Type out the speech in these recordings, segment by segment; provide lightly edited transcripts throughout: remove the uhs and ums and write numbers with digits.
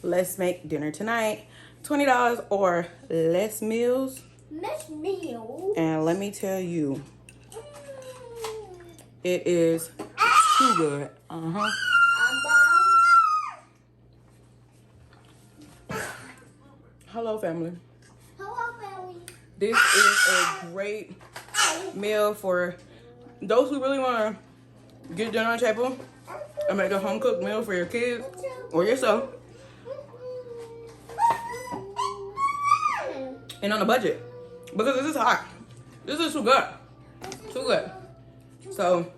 Let's make dinner tonight. $20 or less meals. Less meals. And let me tell you, it is too good. Hello, family. Hello, family. This is a great meal for those who really want to get dinner on the table and make a home cooked meal for your kids or yourself. And on a budget, because this is hot. This is too good. Too good. So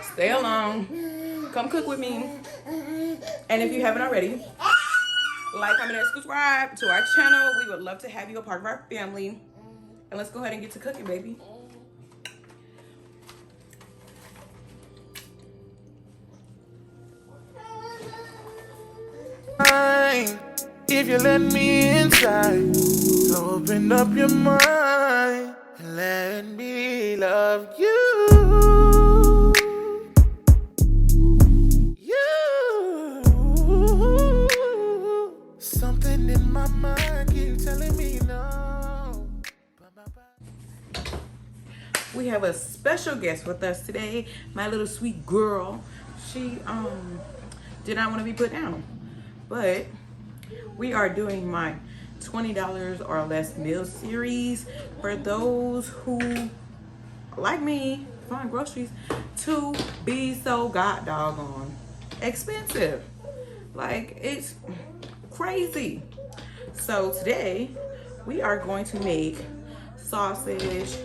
stay along. Come cook with me. And if you haven't already, like, comment, and subscribe to our channel. We would love to have you a part of our family. And let's go ahead and get to cooking, baby. If you let me inside, open up your mind and let me love you. Something in my mind keeps telling me no. We have a special guest with us today. My little sweet girl. She did not want to be put down, but we are doing my $20 or less meal series for those who, like me, find groceries to be so god doggone expensive. Like, it's crazy. So today we are going to make sausage,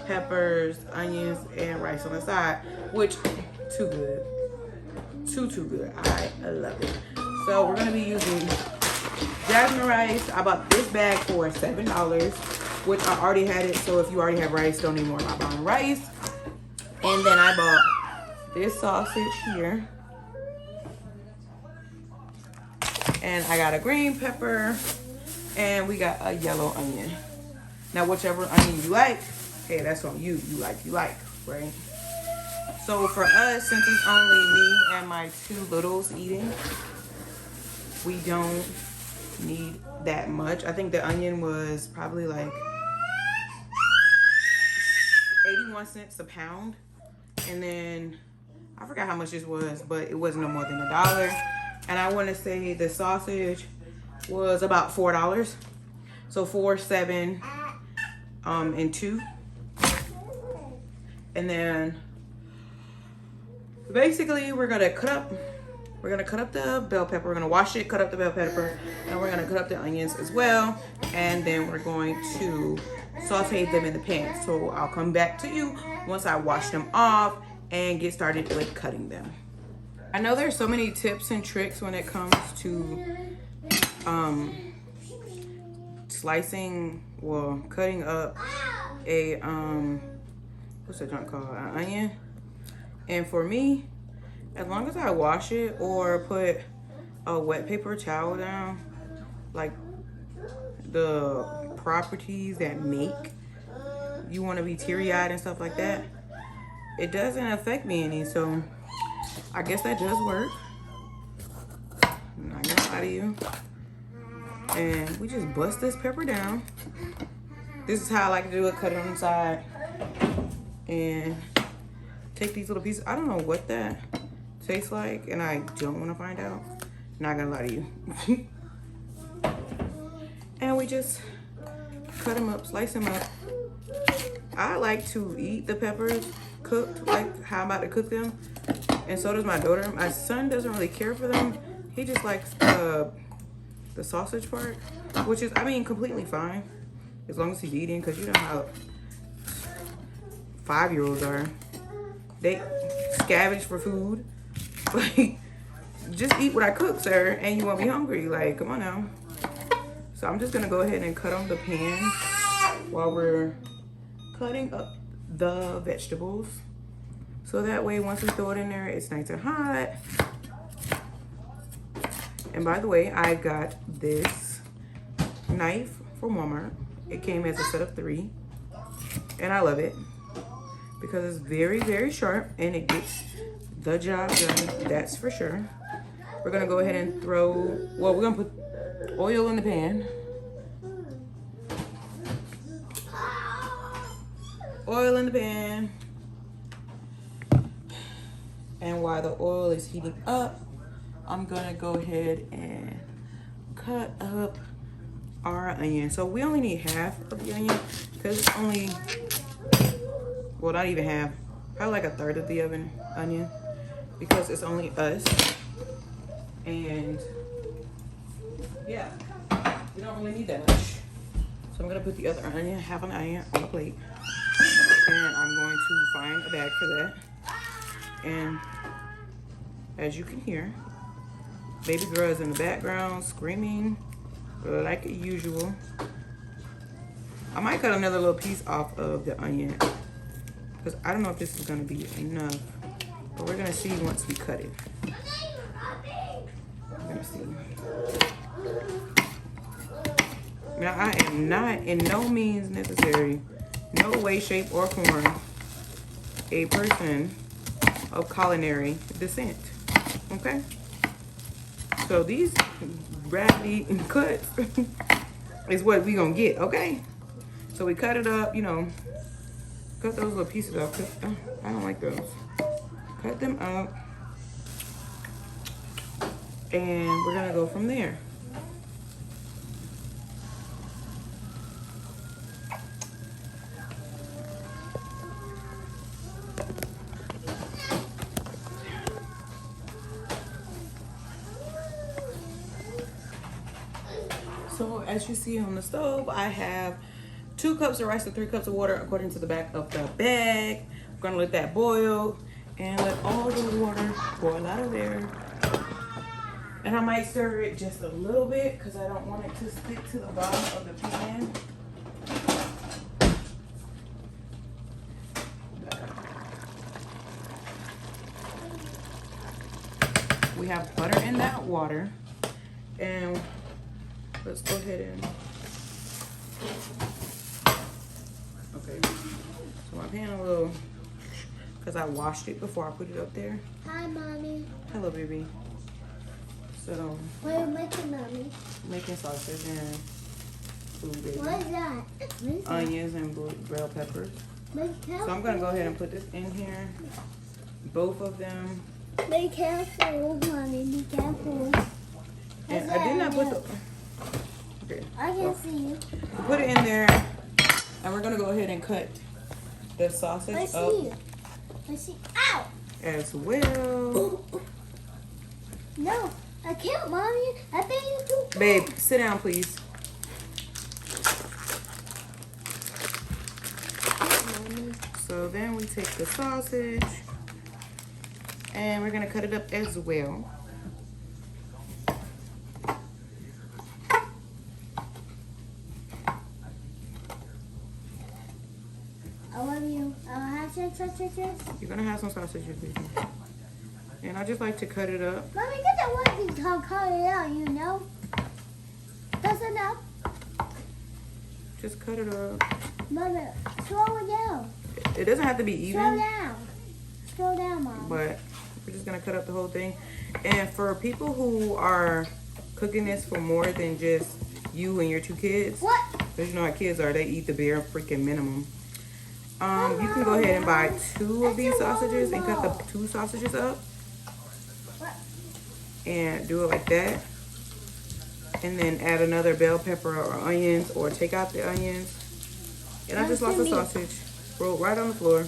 peppers, onions, and rice on the side, which too good. Too good. I love it. So we're gonna be using jasmine rice. I bought this bag for $7, which I already had it. So if you already have rice, don't need more about buying rice. And then I bought this sausage here. And I got a green pepper. And we got a yellow onion. Now, whichever onion you like, hey, that's on you. You like, right? So for us, since it's only me and my two littles eating, we don't need that much. I think the onion was probably like 81 cents a pound. And then I forgot how much this was, but it wasn't no more than $1. And I want to say the sausage was about $4. So 4, 7, and 2. And then basically we're gonna cut up the bell pepper. We're gonna wash it, cut up the bell pepper, and we're gonna cut up the onions as well. And then we're going to saute them in the pan. So I'll come back to you once I wash them off and get started with cutting them. I know there's so many tips and tricks when it comes to cutting up a what's that junk called? An onion. And for me, as long as I wash it or put a wet paper towel down, like the properties that make you want to be teary-eyed and stuff like that, it doesn't affect me any. So I guess that does work. I'm not gonna lie to you. And we just bust this pepper down. This is how I like to do it. Cut it on the side and take these little pieces. I don't know what that tastes like, and I don't want to find out. Not gonna lie to you. And we just cut them up, slice them up. I like to eat the peppers cooked, like how I'm about to cook them. And so does my daughter. My son doesn't really care for them. He just likes the sausage part, which is, I mean, completely fine as long as he's eating, because you know how 5-year-olds are. They scavenge for food. Like, just eat what I cook, sir, and you won't be hungry. Like, come on now. So I'm just gonna go ahead and cut on the pan while we're cutting up the vegetables. So that way, once we throw it in there, it's nice and hot. And by the way, I got this knife from Walmart. It came as a set of 3, and I love it. because it's very, very sharp and it gets the job done. That's for sure. We're gonna go ahead and throw, well, we're gonna put oil in the pan. Oil in the pan. And while the oil is heating up, I'm gonna go ahead and cut up our onion. So we only need half of the onion because it's only, well, not even half, probably like a third of the onion because it's only us. And yeah, we don't really need that much. So I'm gonna put the other onion, half an onion, on the plate. And I'm going to find a bag for that. And as you can hear, baby girl is in the background screaming like usual. I might cut another little piece off of the onion because I don't know if this is gonna be enough, but we're gonna see once we cut it. We're gonna see. Now I am not in no means necessary, no way, shape, or form a person of culinary descent. Okay? So these raggedy cuts is what we gonna get, okay? So we cut it up, you know, cut those little pieces up. I don't like those. Cut them up. And we're gonna go from there. So as you see on the stove, I have 2 cups of rice and 3 cups of water according to the back of the bag. I'm gonna let that boil and let all the water boil out of there. And I might stir it just a little bit because I don't want it to stick to the bottom of the pan. We have butter in that water. And let's go ahead and, okay, so my pan a little, because I washed it before I put it up there. Hi, Mommy. Hello, baby. So, What are you making, Mommy? making sausage and food, baby. What is that? What is that? Onions and bell peppers. Be careful. So I'm going to go ahead and put this in here. Both of them. Be careful, Mommy. Be careful. And I did not put the, okay. I can see you. We put it in there. And we're going to go ahead and cut the sausage I up see you. I see. Ow! as well. No, I can't, Mommy. I think you too. Babe, sit down, please. So then we take the sausage and we're gonna cut it up as well. I love you. I'll have some sausages. You're gonna have some sausages, baby. And I just like to cut it up. Mommy, get that one thing called cut it out, you know? That's enough. Just cut it up. Mommy, slow it down. It doesn't have to be Slow even, down. Slow down, Mom. but we're just gonna cut up the whole thing. And for people who are cooking this for more than just you and your 2 kids, What? because you know how kids are, they eat the bare freaking minimum. You can go ahead and buy 2 of these sausages and cut the 2 sausages up What? and do it like that. And then add another bell pepper or onions, or take out the onions. And I just lost the sausage. Rolled right on the floor.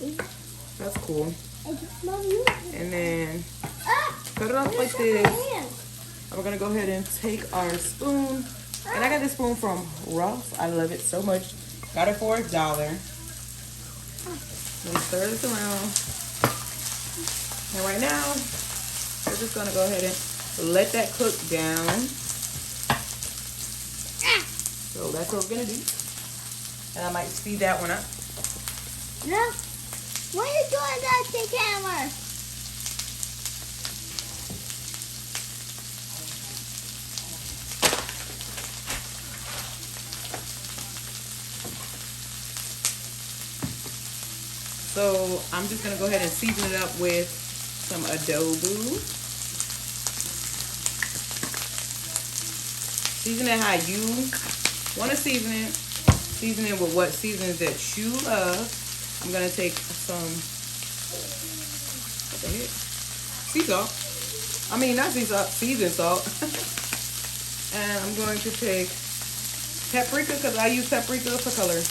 That's cool. Mommy, you. And then Ah! cut it off You like shut my this. hand. And we're gonna go ahead and take our spoon. And I got this spoon from Ross. I love it so much. Got it for $1. Let me stir this around. And right now, we're just gonna go ahead and let that cook down. So that's what we're gonna do. And I might speed that one up. No. What are you doing that to the camera? So I'm just gonna go ahead and season it up with some adobo. Season it how you want to season it. Season it with what seasonings that you love. I'm gonna take some, what the heck? Sea salt. I mean, not sea salt, seasoned salt. And I'm going to take paprika because I use paprika for color.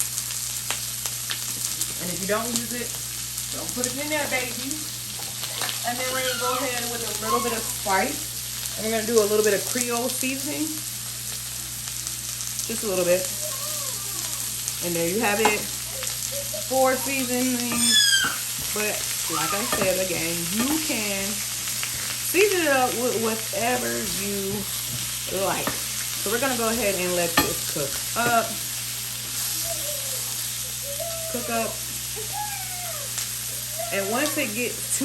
And if you don't use it, don't put it in there, baby. And then we're gonna go ahead with a little bit of spice. And we're gonna do a little bit of Creole seasoning. Just a little bit. And there you have it. 4 seasonings. But like I said again, you can season it up with whatever you like. So we're gonna go ahead and let this cook up. Cook up. And once it gets to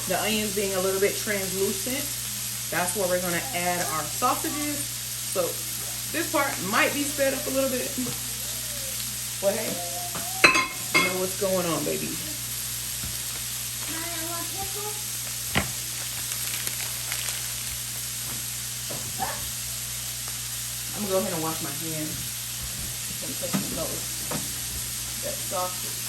the onions being a little bit translucent, that's where we're gonna add our sausages. So this part might be sped up a little bit. But hey, you know what's going on, baby. I'm gonna go ahead and wash my hands and take that sausage.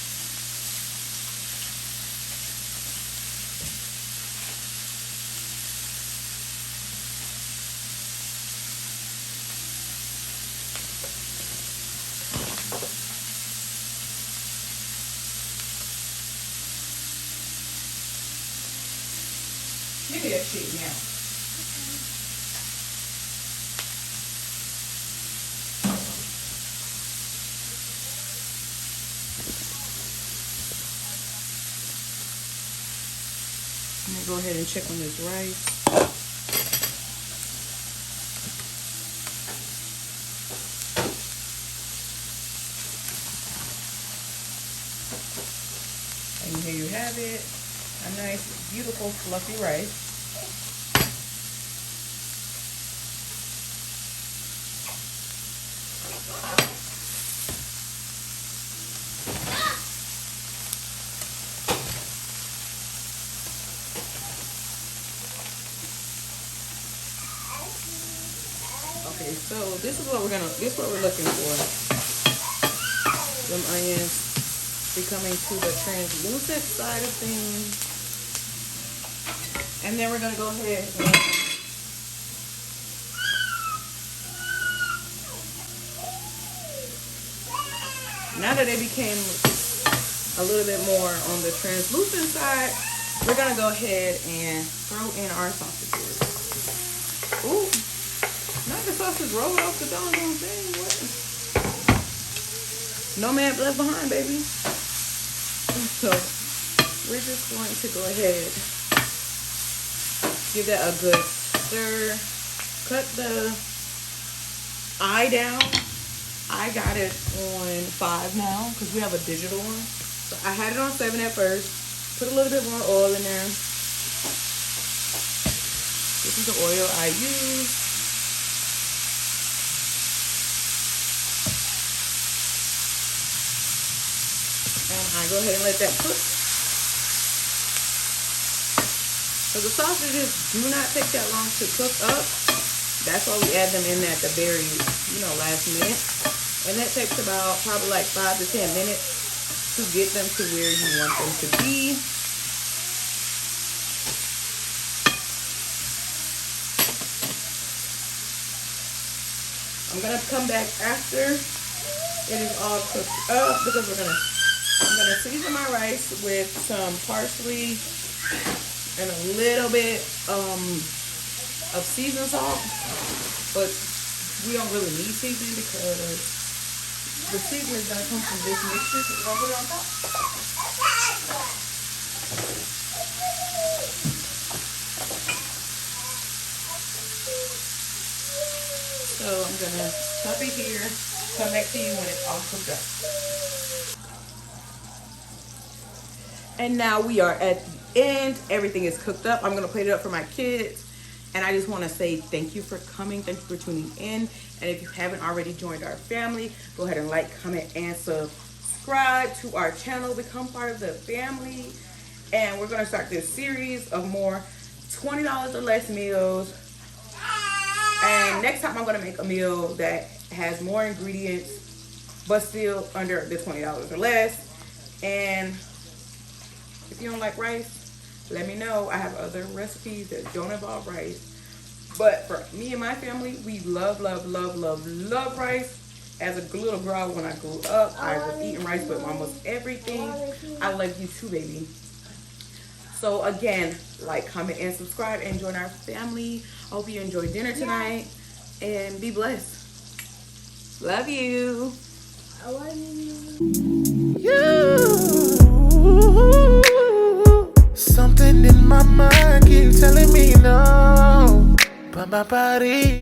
Give me that shit now. I'm gonna go ahead and check on this rice. And here you have it. A nice, beautiful, fluffy rice. Okay, so this is what we're looking for. Them onions becoming to the translucent side of things. And then we're gonna go ahead and now that they became a little bit more on the translucent side, we're gonna go ahead and throw in our sausages. Ooh, not the sausage roll off the doggone thing. What? No man left behind, baby. So we're just going to go ahead. Give that a good stir. Cut the eye down. I got it on 5 now because we have a digital one. So I had it on 7 at first. Put a little bit more oil in there. This is the oil I use. And I go ahead and let that cook. So the sausages do not take that long to cook up. That's why we add them in at the very, last minute. And that takes about probably like 5 to 10 minutes to get them to where you want them to be. I'm gonna come back after it is all cooked up because I'm gonna season my rice with some parsley and a little bit of seasoned salt, but we don't really need seasoning because the seasoning is gonna come from this mixture, so we're gonna put it on top. So I'm gonna stop it here, come back to you when it's all cooked up. And now we are at the end. Everything is cooked up. I'm gonna plate it up for my kids. And I just wanna say thank you for coming. Thank you for tuning in. And if you haven't already joined our family, go ahead and like, comment, and subscribe. subscribe to our channel, become part of the family. And we're going to start this series of more $20 or less meals. And next time I'm going to make a meal that has more ingredients, but still under the $20 or less. And if you don't like rice, let me know. I have other recipes that don't involve rice. But for me and my family, we love rice. As a little girl, when I grew up, I was eating rice with almost everything. I love you too, baby. So again, like, comment, and subscribe, and join our family. I hope you enjoy dinner tonight, and be blessed. Love you. I love you. Something in my mind keeps telling me no, but my body